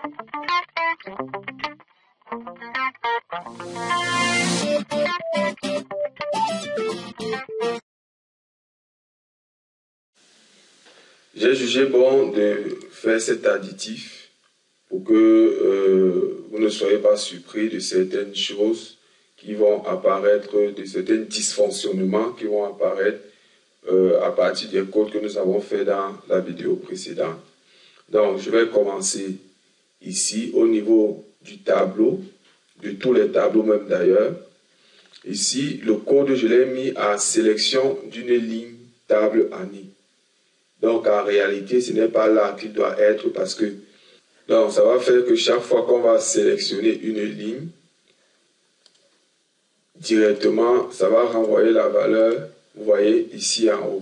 J'ai jugé bon de faire cet additif pour que vous ne soyez pas surpris de certaines choses qui vont apparaître, de certains dysfonctionnements qui vont apparaître à partir des codes que nous avons fait dans la vidéo précédente. Donc, je vais commencer ici au niveau du tableau, de tous les tableaux même d'ailleurs. Ici, le code, je l'ai mis à sélection d'une ligne table année. Donc, en réalité, ce n'est pas là qu'il doit être parce que donc, ça va faire que chaque fois qu'on va sélectionner une ligne, directement, ça va renvoyer la valeur, vous voyez, ici en haut.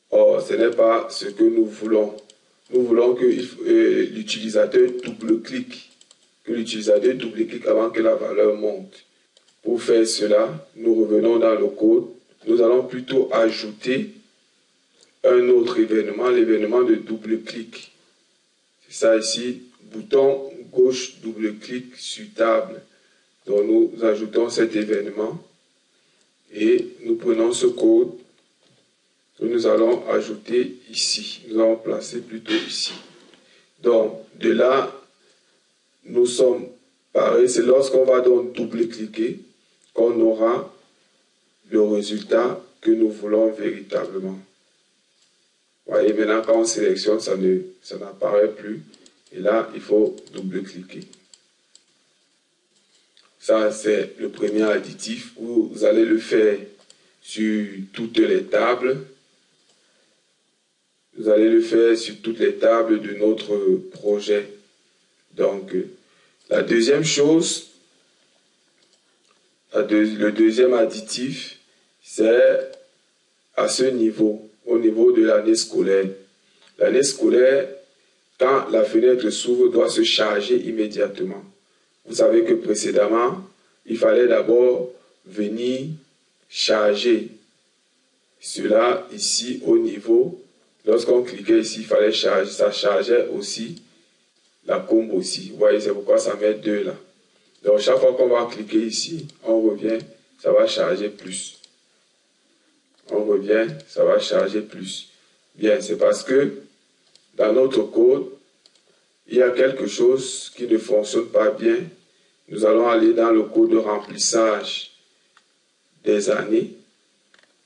Or, ce n'est pas ce que nous voulons. Nous voulons que l'utilisateur double-clique, avant que la valeur monte. Pour faire cela, nous revenons dans le code. Nous allons plutôt ajouter un autre événement, l'événement de double-clic. C'est ça ici, bouton gauche, double-clic sur table. Donc nous ajoutons cet événement et nous prenons ce code que nous allons ajouter ici. Nous allons placer plutôt ici. Donc de là, nous sommes pareils. C'est lorsqu'on va donc double-cliquer qu'on aura le résultat que nous voulons véritablement. Vous voyez, maintenant quand on sélectionne, ça n'apparaît plus. Et là, il faut double-cliquer. Ça, c'est le premier additif. Vous allez le faire sur toutes les tables. Vous allez le faire sur toutes les tables de notre projet. Donc, la deuxième chose, le deuxième additif, c'est à ce niveau, au niveau de l'année scolaire. L'année scolaire, quand la fenêtre s'ouvre, doit se charger immédiatement. Vous savez que précédemment, il fallait d'abord venir charger cela ici au niveau. Lorsqu'on cliquait ici, il fallait charger. Ça chargeait aussi la courbe aussi. Vous voyez, c'est pourquoi ça met 2 là. Donc, chaque fois qu'on va cliquer ici, on revient, ça va charger plus. On revient, ça va charger plus. Bien, c'est parce que dans notre code, il y a quelque chose qui ne fonctionne pas bien. Nous allons aller dans le code de remplissage des années.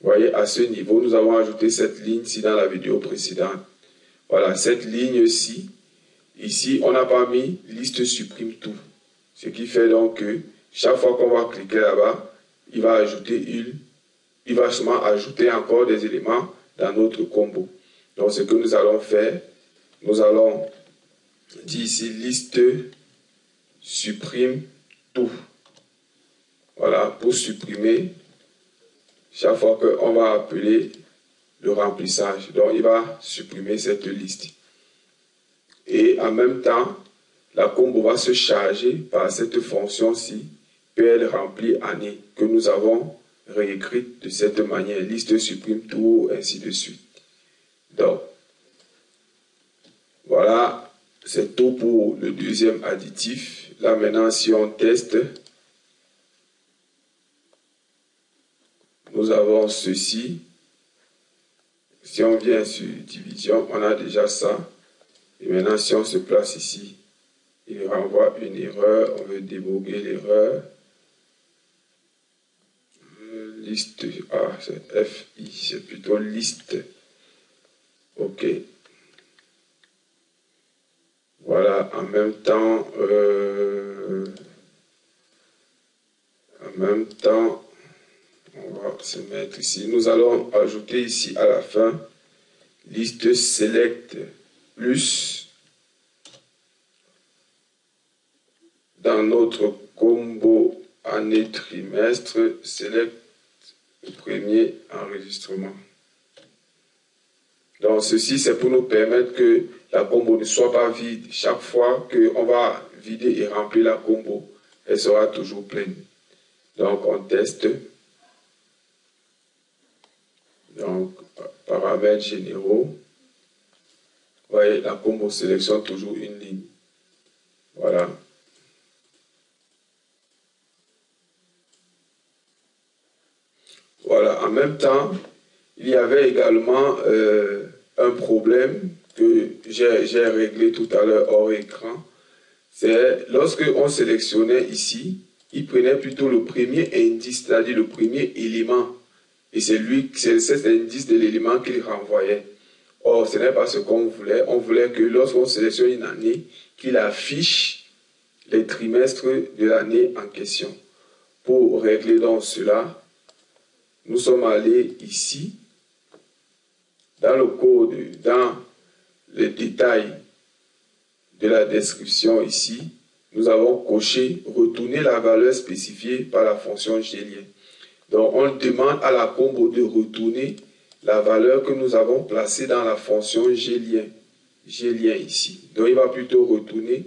Vous voyez, à ce niveau, nous avons ajouté cette ligne-ci dans la vidéo précédente. Voilà, cette ligne-ci. Ici, on n'a pas mis liste supprime tout. Ce qui fait donc que chaque fois qu'on va cliquer là-bas, il va seulement ajouter encore des éléments dans notre combo. Donc, ce que nous allons faire, nous allons dire ici liste supprime tout. Voilà, pour supprimer chaque fois qu'on va appeler le remplissage. Donc, il va supprimer cette liste. Et en même temps, la combo va se charger par cette fonction-ci, PL remplit année, que nous avons réécrite de cette manière. Liste supprime tout, ainsi de suite. Donc, voilà, c'est tout pour le deuxième additif. Là maintenant, si on teste, nous avons ceci. Si on vient sur division, on a déjà ça. Et maintenant, si on se place ici, il renvoie une erreur. On veut déboguer l'erreur. Liste, ah, c'est FI, c'est plutôt liste. OK. Voilà, en même temps, on va se mettre ici. Nous allons ajouter ici à la fin, liste select plus. Dans notre combo année trimestre, select le premier enregistrement. Donc ceci, c'est pour nous permettre que la combo ne soit pas vide. Chaque fois qu'on va vider et remplir la combo, elle sera toujours pleine. Donc on teste. Donc paramètres généraux. Vous voyez, la combo sélectionne toujours une ligne. Voilà. Voilà. En même temps, il y avait également un problème que j'ai réglé tout à l'heure hors écran. C'est lorsque on sélectionnait ici, il prenait plutôt le premier indice, c'est-à-dire le premier élément. Et c'est cet indice de l'élément qu'il renvoyait. Or, ce n'est pas ce qu'on voulait. On voulait que lorsqu'on sélectionne une année, qu'il affiche les trimestres de l'année en question. Pour régler donc cela, nous sommes allés ici, dans le code, dans les détails de la description ici, nous avons coché « Retourner la valeur spécifiée par la fonction Gélien ». Donc, on demande à la combo de retourner la valeur que nous avons placée dans la fonction Gélien ici. Donc, il va plutôt retourner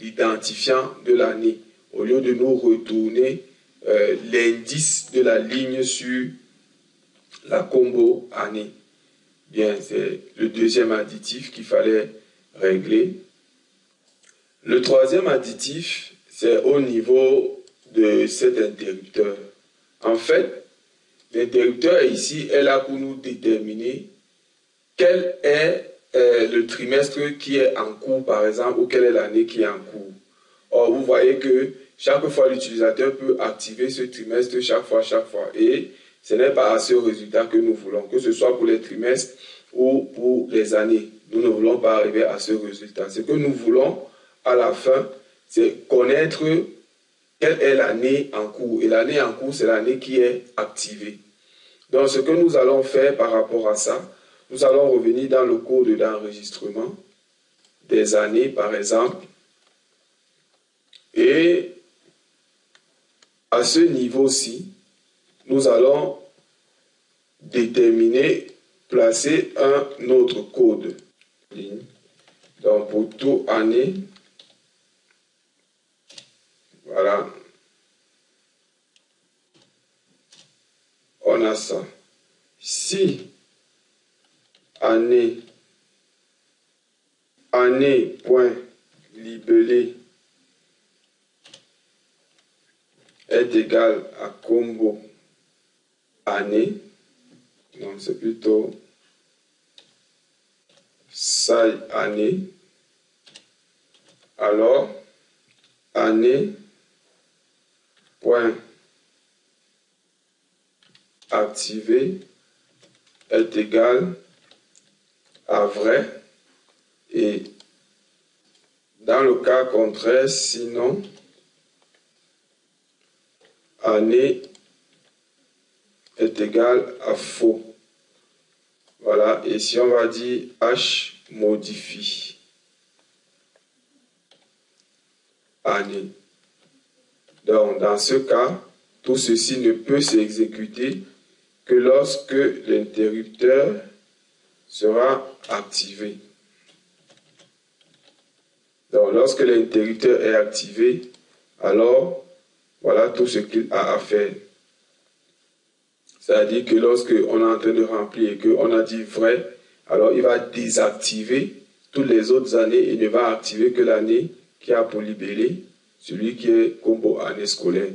l'identifiant de l'année au lieu de nous retourner l'indice de la ligne sur la combo année. Bien, c'est le deuxième additif qu'il fallait régler. Le troisième additif, c'est au niveau de cet interrupteur. En fait, l'interrupteur ici est là pour nous déterminer quel est le trimestre qui est en cours, par exemple, ou quelle est l'année qui est en cours. Or, vous voyez que chaque fois, l'utilisateur peut activer ce trimestre chaque fois. Et ce n'est pas à ce résultat que nous voulons, que ce soit pour les trimestres ou pour les années. Nous ne voulons pas arriver à ce résultat. Ce que nous voulons, à la fin, c'est connaître quelle est l'année en cours. Et l'année en cours, c'est l'année qui est activée. Donc, ce que nous allons faire par rapport à ça, nous allons revenir dans le code d'enregistrement des années, par exemple. Et à ce niveau-ci, nous allons déterminer, placer un autre code. Donc, pour toute année, voilà, on a ça. Si année, point libellé est égal à combo année, donc c'est plutôt saille année, alors année point activé est égal à vrai, et dans le cas contraire, sinon année est égal à faux. Voilà, et si on va dire H modifie année. Donc, dans ce cas, tout ceci ne peut s'exécuter que lorsque l'interrupteur sera activé. Donc, lorsque l'interrupteur est activé, alors, voilà tout ce qu'il a à faire. C'est-à-dire que lorsque on est en train de remplir et qu'on a dit vrai, alors il va désactiver toutes les autres années et ne va activer que l'année qui a pour libellé, celui qui est combo année scolaire.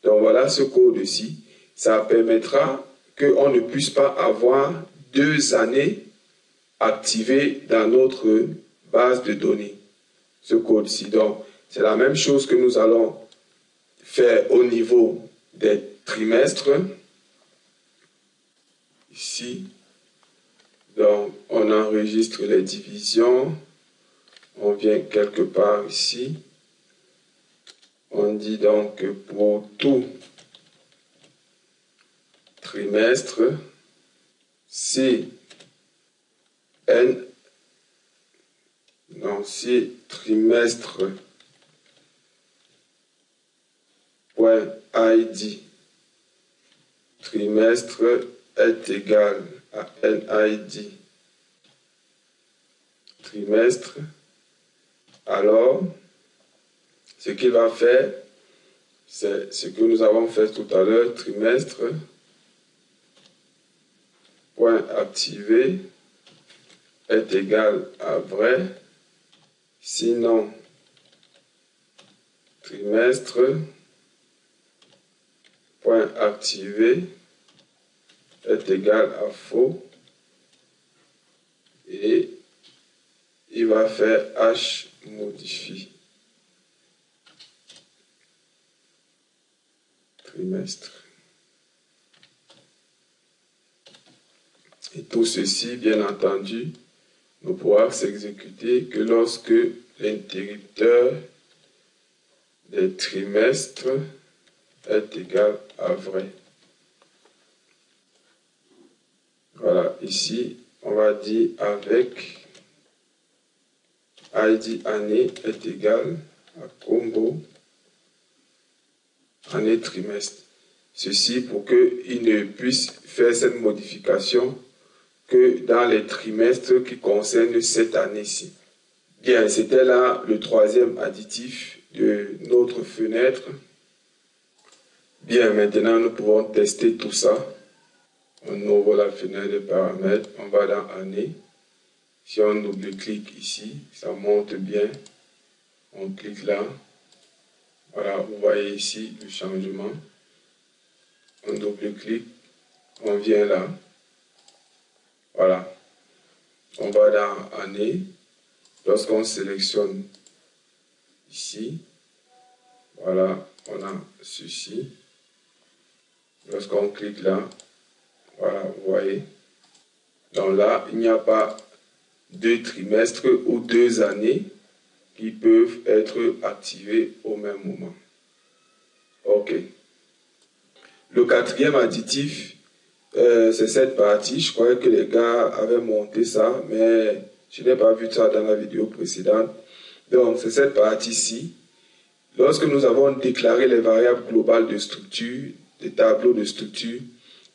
Donc voilà ce code-ci. Ça permettra qu'on ne puisse pas avoir deux années activées dans notre base de données. Ce code-ci. Donc c'est la même chose que nous allons faire au niveau des trimestres. Ici, donc on enregistre les divisions, on vient quelque part ici, on dit donc que pour tout trimestre, si trimestre point ID trimestre est égal à NID trimestre, alors ce qu'il va faire, c'est ce que nous avons fait tout à l'heure, trimestre, point activé est égal à vrai, sinon trimestre, point activé est égal à faux. Et il va faire H modifie trimestre. Et tout ceci, bien entendu, ne pourra s'exécuter que lorsque l'interrupteur des trimestres est égal à vrai. Voilà, ici, on va dire avec ID année est égal à combo année trimestre. Ceci pour qu'il ne puisse faire cette modification que dans les trimestres qui concernent cette année-ci. Bien, c'était là le troisième additif de notre fenêtre. Bien, maintenant nous pouvons tester tout ça. On ouvre la fenêtre de paramètres, on va dans année. Si on double-clique ici, ça monte bien. On clique là. Voilà, vous voyez ici le changement. On double-clique, on vient là. Voilà. On va dans année. Lorsqu'on sélectionne ici, voilà, on a ceci. Lorsqu'on clique là, voilà, vous voyez. Donc là, il n'y a pas 2 trimestres ou 2 années qui peuvent être activés au même moment. OK. Le quatrième additif, c'est cette partie. Je croyais que les gars avaient monté ça, mais je n'ai pas vu ça dans la vidéo précédente. Donc, c'est cette partie-ci. Lorsque nous avons déclaré les variables globales de structure, des tableaux de structure,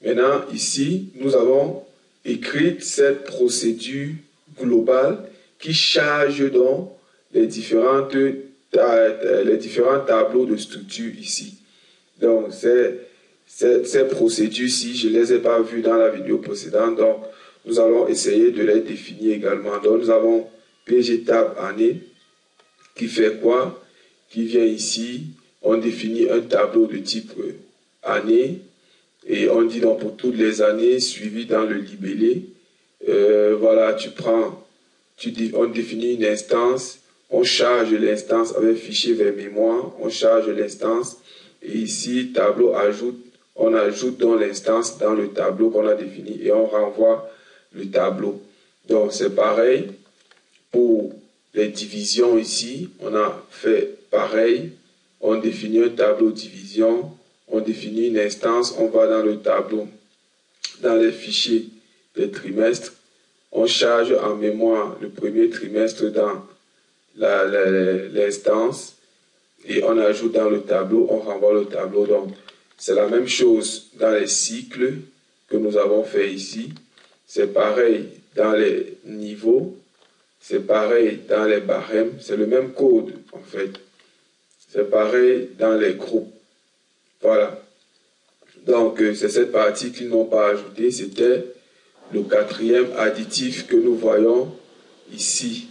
maintenant, ici, nous avons écrit cette procédure globale qui charge donc les différents tableaux de structure ici. Donc, ces procédures-ci, je ne les ai pas vues dans la vidéo précédente, donc nous allons essayer de les définir également. Donc, nous avons PGTab année qui fait quoi? Qui vient ici, on définit un tableau de type année et on dit donc pour toutes les années suivies dans le libellé, voilà, on définit une instance, on charge l'instance avec fichier vers mémoire, on charge l'instance et ici tableau ajoute, on ajoute donc l'instance dans le tableau qu'on a défini et on renvoie le tableau. Donc c'est pareil pour les divisions ici, on a fait pareil, on définit un tableau division, on définit une instance, on va dans le tableau, dans les fichiers des trimestres, on charge en mémoire le premier trimestre dans l'instance et on ajoute dans le tableau, on renvoie le tableau. Donc, c'est la même chose dans les cycles que nous avons fait ici. C'est pareil dans les niveaux, c'est pareil dans les barèmes, c'est le même code en fait. C'est pareil dans les groupes. Voilà. Donc, c'est cette partie qu'ils n'ont pas ajoutée. C'était le quatrième additif que nous voyons ici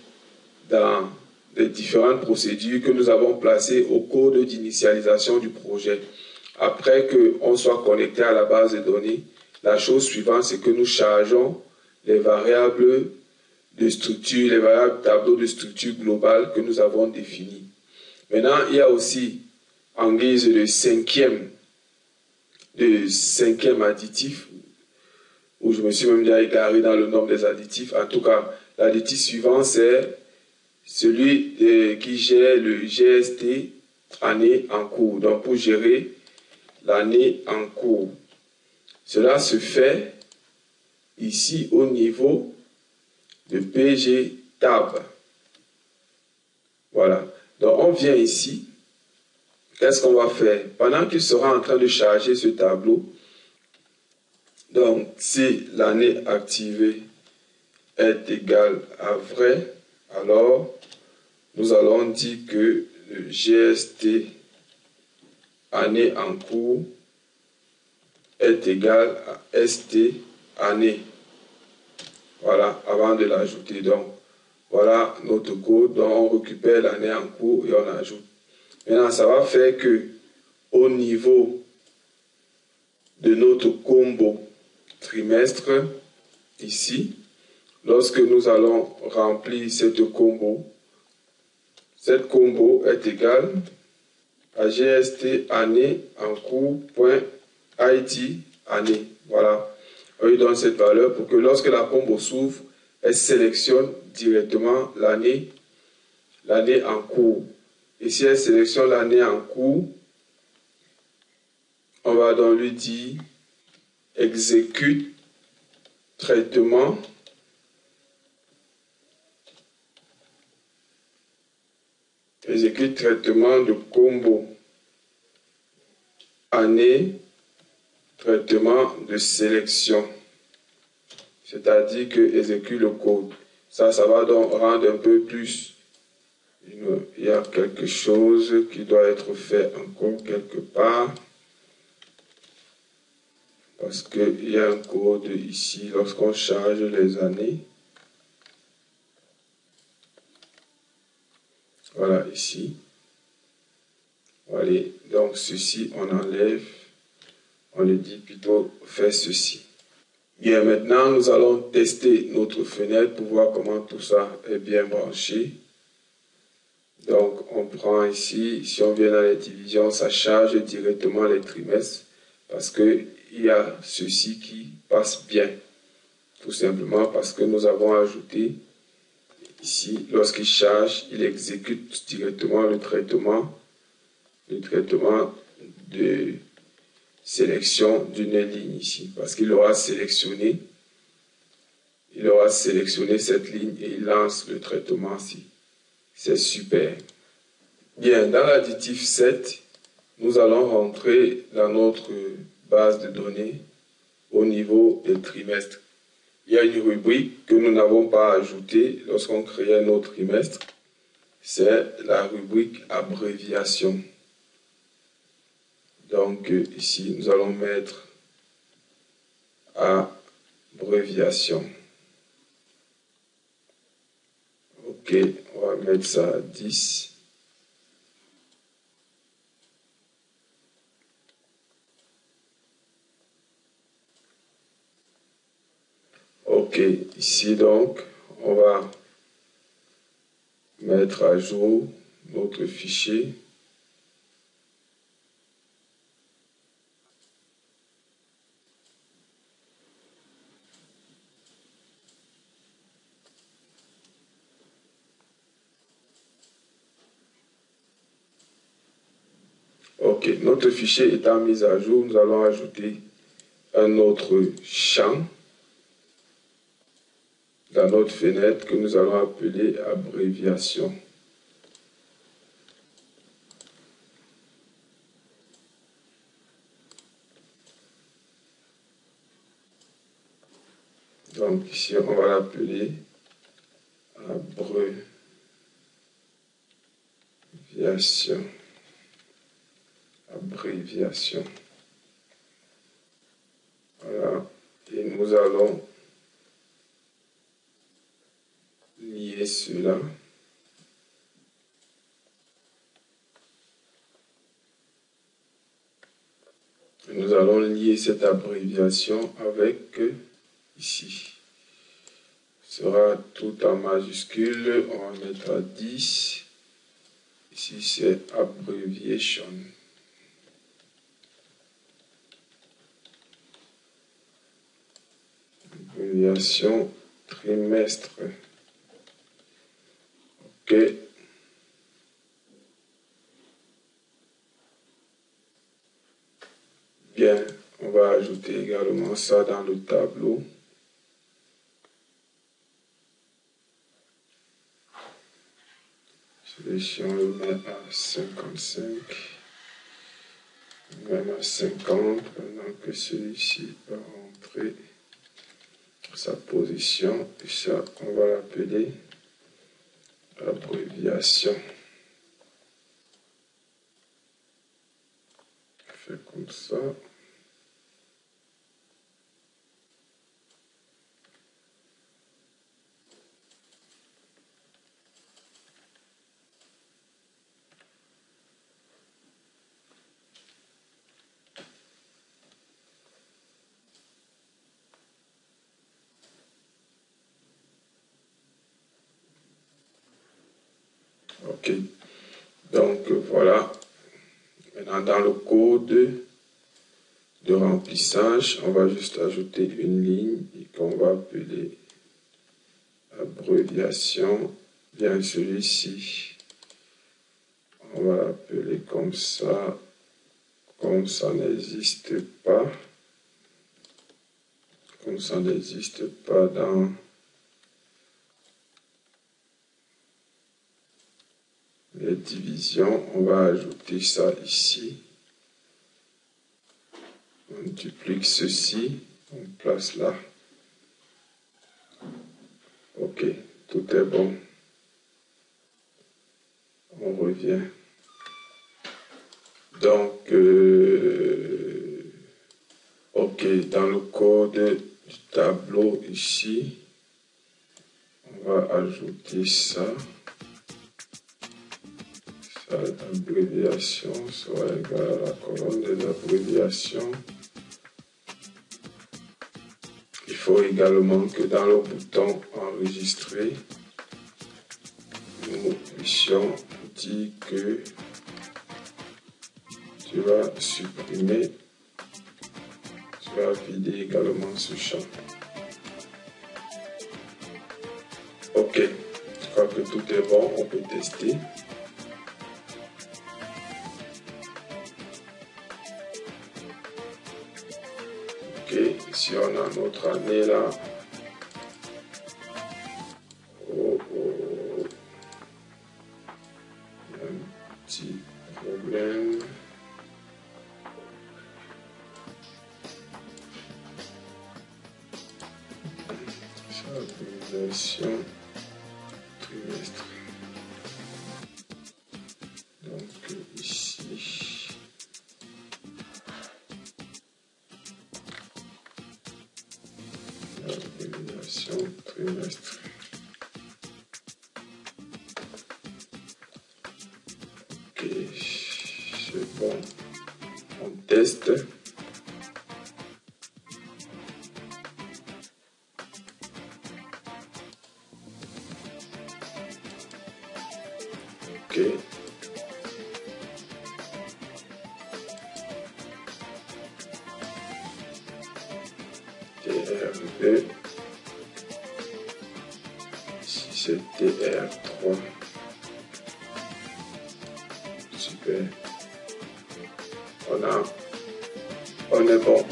dans les différentes procédures que nous avons placées au code d'initialisation du projet. Après qu'on soit connecté à la base de données, la chose suivante, c'est que nous chargeons les variables de structure, les variables tableau de structure globale que nous avons définies. Maintenant, il y a aussi, en guise de cinquième additif, où je me suis même déjà égaré dans le nombre des additifs. En tout cas, l'additif suivant, c'est celui qui gère le GST année en cours. Donc, pour gérer l'année en cours. Cela se fait ici au niveau de PGTab. Voilà. Donc, on vient ici. Qu'est-ce qu'on va faire? Pendant qu'il sera en train de charger ce tableau, donc, si l'année activée est égale à vrai, alors nous allons dire que le GST année en cours est égal à ST année. Voilà, avant de l'ajouter. Donc, voilà notre code. Donc, on récupère l'année en cours et on ajoute. Maintenant, ça va faire que au niveau de notre combo trimestre, ici, lorsque nous allons remplir cette combo est égale à GST année en cours.id année. Voilà. On lui donne cette valeur pour que lorsque la combo s'ouvre, elle sélectionne directement l'année en cours. Et si elle sélectionne l'année en cours, on va donc lui dire exécute traitement de combo année traitement de sélection. C'est-à-dire que exécute le code. Ça va donc rendre un peu plus. Il y a quelque chose qui doit être fait encore quelque part. Parce qu'il y a un code ici lorsqu'on charge les années. Voilà, ici. Voilà, donc ceci, on enlève. On lui dit plutôt faire ceci. Bien, maintenant, nous allons tester notre fenêtre pour voir comment tout ça est bien branché. Donc, on prend ici, si on vient dans les divisions, ça charge directement les trimestres parce qu'il y a ceci qui passe bien. Tout simplement parce que nous avons ajouté ici, lorsqu'il charge, il exécute directement le traitement de sélection d'une ligne ici. Parce qu'il aura sélectionné cette ligne et il lance le traitement ici. C'est super. Bien, dans l'additif 7, nous allons rentrer dans notre base de données au niveau des trimestres. Il y a une rubrique que nous n'avons pas ajoutée lorsqu'on créait notre trimestre. C'est la rubrique abréviation. Donc ici, nous allons mettre abréviation. Ok, on va mettre ça à 10. Ok, ici donc, on va mettre à jour notre fichier. Ok, notre fichier étant mis à jour, nous allons ajouter un autre champ dans notre fenêtre que nous allons appeler abréviation. Donc ici, on va l'appeler abréviation. Abréviation. Voilà. Et nous allons lier cela. Nous allons lier cette abréviation avec ici. Ce sera tout en majuscule. On va mettre à 10. Ici, c'est abbreviation. Abréviation trimestre. OK. Bien, on va ajouter également ça dans le tableau. Si on le met à 55, même à 50, pendant que celui-ci va rentrer sa position, et ça, on va l'appeler abréviation. On fait comme ça. Ok. Donc voilà. Maintenant, dans le code de remplissage, on va juste ajouter une ligne qu'on va appeler abréviation. Bien celui-ci, on va l'appeler comme ça n'existe pas. Comme ça n'existe pas dans les divisions, on va ajouter ça ici. On duplique ceci, on place là. Ok, tout est bon. On revient. Donc, ok, dans le code du tableau ici, on va ajouter ça. L'abréviation sera égale à la colonne des abréviations. Il faut également que dans le bouton enregistrer, nous puissions dire que tu vas supprimer, tu vas vider également ce champ. Ok, je crois que tout est bon, on peut tester. Ok, si on a notre année là, il y a un petit problème. Organisation trimestre. Donc ici, l'organisation trimestre. Ok, c'est bon. On teste. Ok. TR2. Ici c'est TR3. Super. On est bon.